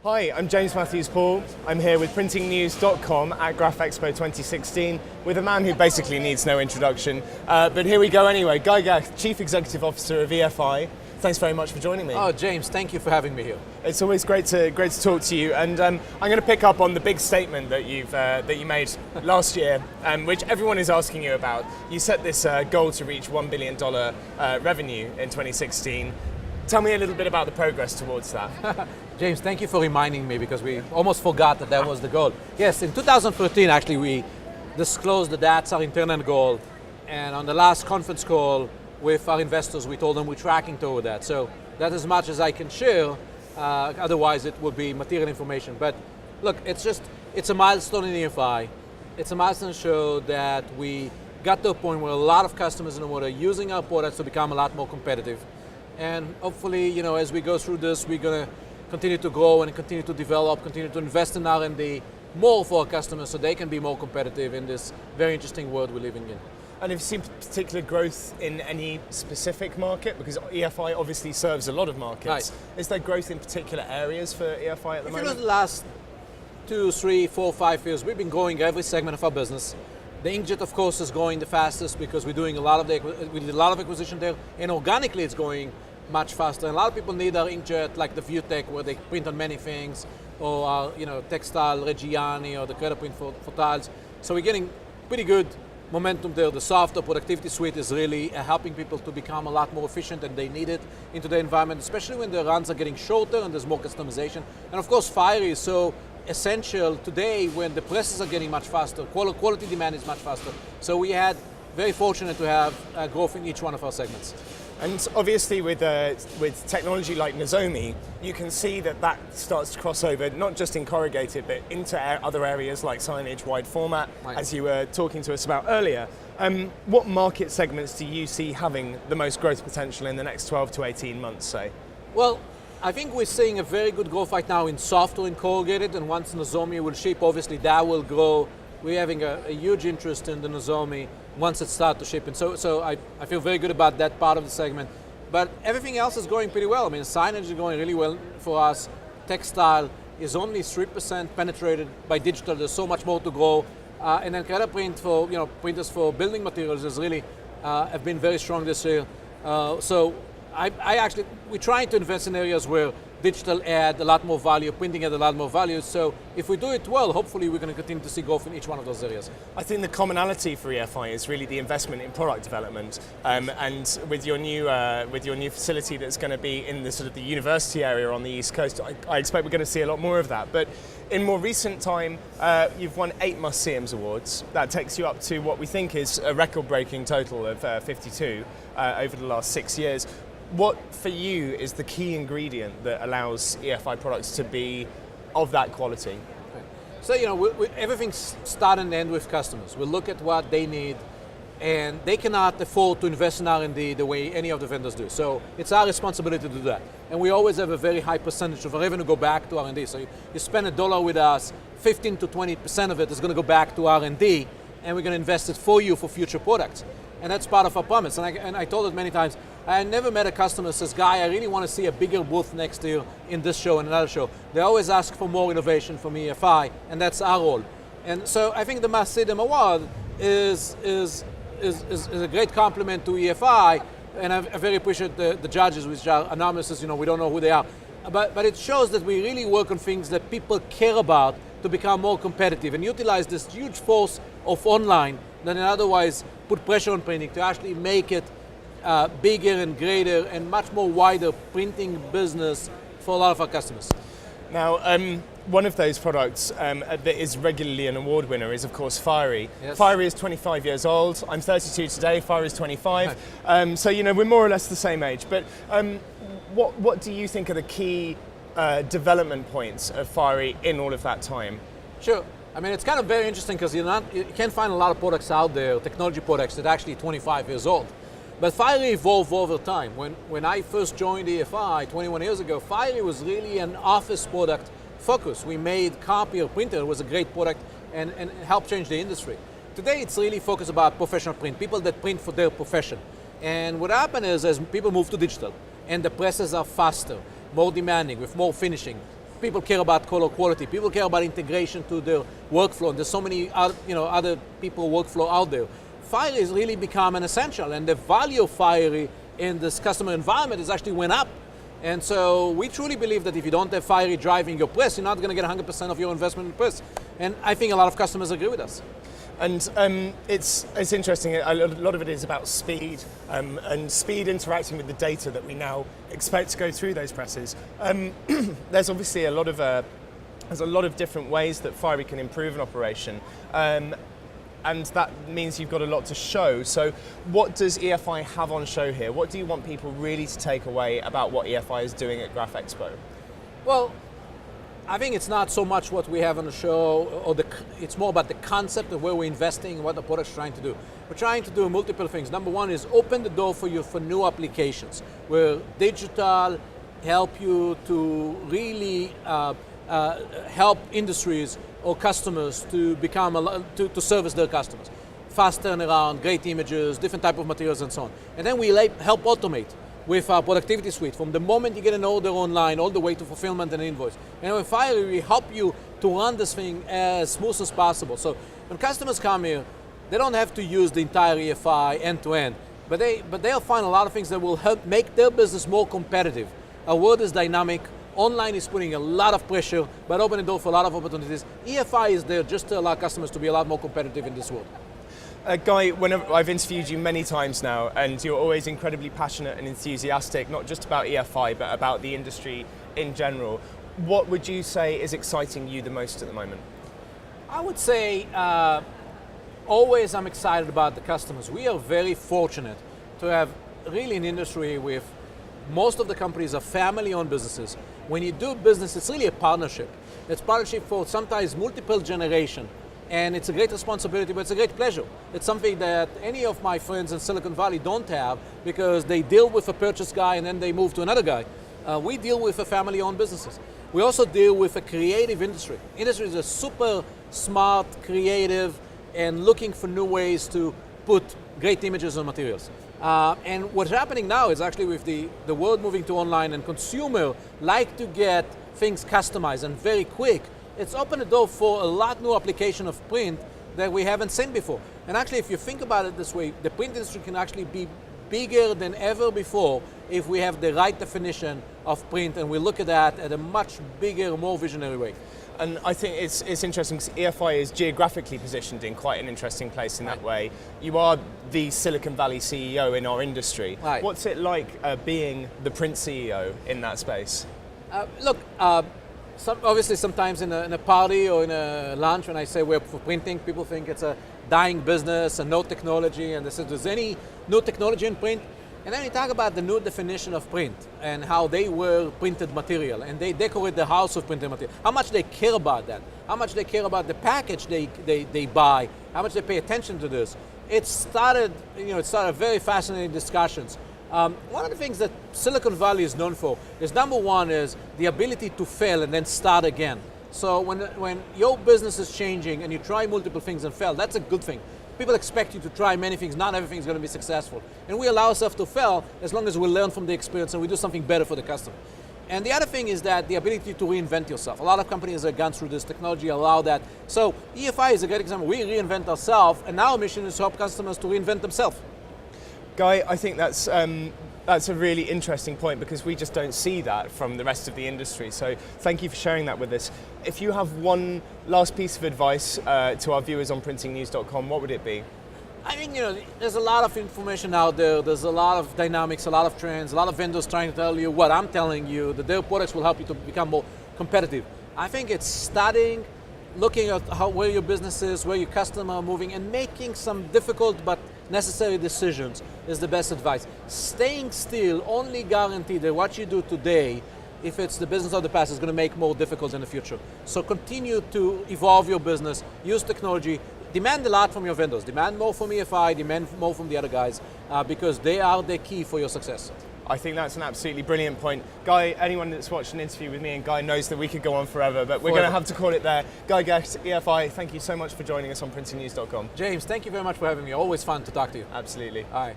Hi, I'm James Matthews-Paul. I'm here with PrintingNews.com at EXPO 2016 with a man who basically needs no introduction. But here we go anyway. Gecht, Chief Executive Officer of EFI. Thanks very much for joining me. Oh, James, thank you for having me here. It's always great to talk to you. And I'm going to pick up on the big statement that you made last year, which everyone is asking you about. You set this goal to reach $1 billion revenue in 2016. Tell me a little bit about the progress towards that. James, thank you for reminding me because we almost forgot that was the goal. Yes, in 2013 actually we disclosed that that's our internal goal, and on the last conference call with our investors we told them we're tracking toward that. So that's as much as I can share, otherwise it would be material information. But look, it's a milestone in EFI. It's a milestone to show that we got to a point where a lot of customers in the world are using our products to become a lot more competitive. And hopefully, as we go through this, we're going to continue to grow and continue to develop, continue to invest in R&D more for our customers so they can be more competitive in this very interesting world we're living in. And have you seen particular growth in any specific market? Because EFI obviously serves a lot of markets. Right. Is there growth in particular areas for EFI at the moment? If you look at the last 2, 3, 4, 5 years, we've been growing every segment of our business. The inkjet, of course, is growing the fastest because we're doing we did a lot of acquisition there, and organically it's going much faster. And a lot of people need our inkjet, like the ViewTech, where they print on many things, or our textile Reggiani, or the credit print for tiles. So we're getting pretty good momentum there. The software productivity suite is really helping people to become a lot more efficient, and they need it into the environment, especially when the runs are getting shorter and there's more customization. And of course, Fiery is so essential today when the presses are getting much faster, quality demand is much faster. So we had very fortunate to have growth in each one of our segments. And obviously with technology like Nozomi, you can see that starts to cross over, not just in corrugated, but into other areas like signage, wide format, right, as you were talking to us about earlier. What market segments do you see having the most growth potential in the next 12 to 18 months, say? Well, I think we're seeing a very good growth right now in software and corrugated, and once Nozomi will ship, obviously that will grow. We're having a huge interest in the Nozomi once it starts to ship, and so I feel very good about that part of the segment. But everything else is going pretty well. I mean, signage is going really well for us. Textile is only 3% penetrated by digital. There's so much more to grow. And then credit print for printers for building materials is really have been very strong this year. So we're trying to invest in areas where digital add a lot more value, printing add a lot more value. So if we do it well, hopefully we're going to continue to see growth in each one of those areas. I think the commonality for EFI is really the investment in product development. And with your new facility that's going to be in the sort of the university area on the East Coast, I expect we're going to see a lot more of that. But in more recent time, you've won 8 Must-See-Ems awards. That takes you up to what we think is a record-breaking total of 52 over the last 6 years. What, for you, is the key ingredient that allows EFI products to be of that quality? So, everything starts and ends with customers. We look at what they need, and they cannot afford to invest in R&D the way any of the vendors do. So it's our responsibility to do that. And we always have a very high percentage of our revenue go back to R&D. So you spend $1 with us, 15 to 20% of it is going to go back to R&D, and we're going to invest it for you for future products. And that's part of our promise. And I told it many times, I never met a customer that says, Guy, I really want to see a bigger booth next year in this show and another show. They always ask for more innovation from EFI, and that's our role. And so I think the Must-See-Em award is a great compliment to EFI, and I very appreciate the judges, which are anonymous, we don't know who they are. But it shows that we really work on things that people care about to become more competitive and utilize this huge force of online that otherwise put pressure on printing to actually make it bigger and greater and much more wider printing business for a lot of our customers. Now, one of those products that is regularly an award winner is, of course, Fiery. Yes. Fiery is 25 years old. I'm 32 today. Fiery is 25. So, we're more or less the same age. But what do you think are the key development points of Fiery in all of that time? Sure. I mean, it's kind of very interesting because you can't find a lot of products out there, technology products, that are actually 25 years old. But Fiery evolved over time. When I first joined EFI 21 years ago, Fiery was really an office product focus. We made copier printer. It was a great product and helped change the industry. Today, it's really focused about professional print, people that print for their profession. And what happened is, as people move to digital, and the presses are faster, more demanding, with more finishing, people care about color quality. People care about integration to their workflow. And there's so many other people workflow out there. Fiery has really become an essential, and the value of Fiery in this customer environment has actually went up. And so we truly believe that if you don't have Fiery driving your press, you're not going to get 100% of your investment in press. And I think a lot of customers agree with us. And it's interesting, a lot of it is about speed, and speed interacting with the data that we now expect to go through those presses. There's obviously a lot of different ways that Fiery can improve an operation. And that means you've got a lot to show. So what does EFI have on show here? What do you want people really to take away about what EFI is doing at Graph Expo? Well, I think it's not so much what we have on the show, it's more about the concept of where we're investing and what the product's trying to do. We're trying to do multiple things. Number one is open the door for you for new applications, where digital help you to really help industries or customers to become to service their customers. Fast turnaround, great images, different type of materials and so on. And then we help automate with our productivity suite from the moment you get an order online all the way to fulfillment and invoice. And with Fiery, we help you to run this thing as smooth as possible. So when customers come here, they don't have to use the entire EFI end to end, but they'll find a lot of things that will help make their business more competitive. Our world is dynamic. Online is putting a lot of pressure, but opening the door for a lot of opportunities. EFI is there just to allow customers to be a lot more competitive in this world. Guy, whenever I've interviewed you many times now, and you're always incredibly passionate and enthusiastic, not just about EFI, but about the industry in general. What would you say is exciting you the most at the moment? I would say always I'm excited about the customers. We are very fortunate to have really an industry with most of the companies are family-owned businesses. When you do business, it's really a partnership. It's partnership for sometimes multiple generations. And it's a great responsibility, but it's a great pleasure. It's something that any of my friends in Silicon Valley don't have because they deal with a purchase guy and then they move to another guy. We deal with a family-owned businesses. We also deal with a creative industry. Industry is a super smart, creative, and looking for new ways to put great images on materials. And what's happening now is actually with the world moving to online and consumer like to get things customized and very quick. It's opened the door for a lot new application of print that we haven't seen before. And actually, if you think about it this way, the print industry can actually be bigger than ever before if we have the right definition of print and we look at that at a much bigger, more visionary way. And I think it's interesting because EFI is geographically positioned in quite an interesting place in that way. You are the Silicon Valley CEO in our industry. Right. What's it like being the print CEO in that space? Obviously, sometimes in a party or in a lunch, when I say we're for printing, people think it's a dying business and no technology, and they say, there's any new technology in print? And then we talk about the new definition of print and how they wear printed material and they decorate the house with printed material. How much they care about that, how much they care about the package they buy, how much they pay attention to this. It started very fascinating discussions. One of the things that Silicon Valley is known for is number one is the ability to fail and then start again. So when your business is changing and you try multiple things and fail, that's a good thing. People expect you to try many things, not everything is going to be successful. And we allow ourselves to fail as long as we learn from the experience and we do something better for the customer. And the other thing is that the ability to reinvent yourself. A lot of companies have gone through this technology, allow that. So EFI is a great example. We reinvent ourselves and our mission is to help customers to reinvent themselves. Guy, I think that's a really interesting point because we just don't see that from the rest of the industry. So thank you for sharing that with us. If you have one last piece of advice to our viewers on PrintingNews.com, what would it be? I mean, there's a lot of information out there. There's a lot of dynamics, a lot of trends, a lot of vendors trying to tell you what I'm telling you, that their products will help you to become more competitive. I think it's studying, looking at where your business is, where your customers are moving, and making some difficult but necessary decisions is the best advice. Staying still only guarantees that what you do today, if it's the business of the past, is going to make more difficult in the future. So continue to evolve your business, use technology, demand a lot from your vendors, demand more from EFI, demand more from the other guys, because they are the key for your success. I think that's an absolutely brilliant point. Guy, anyone that's watched an interview with me and Guy knows that we could go on forever, but we're going to have to call it there. Guy Gecht, EFI, thank you so much for joining us on PrintingNews.com. James, thank you very much for having me. Always fun to talk to you. Absolutely. All right.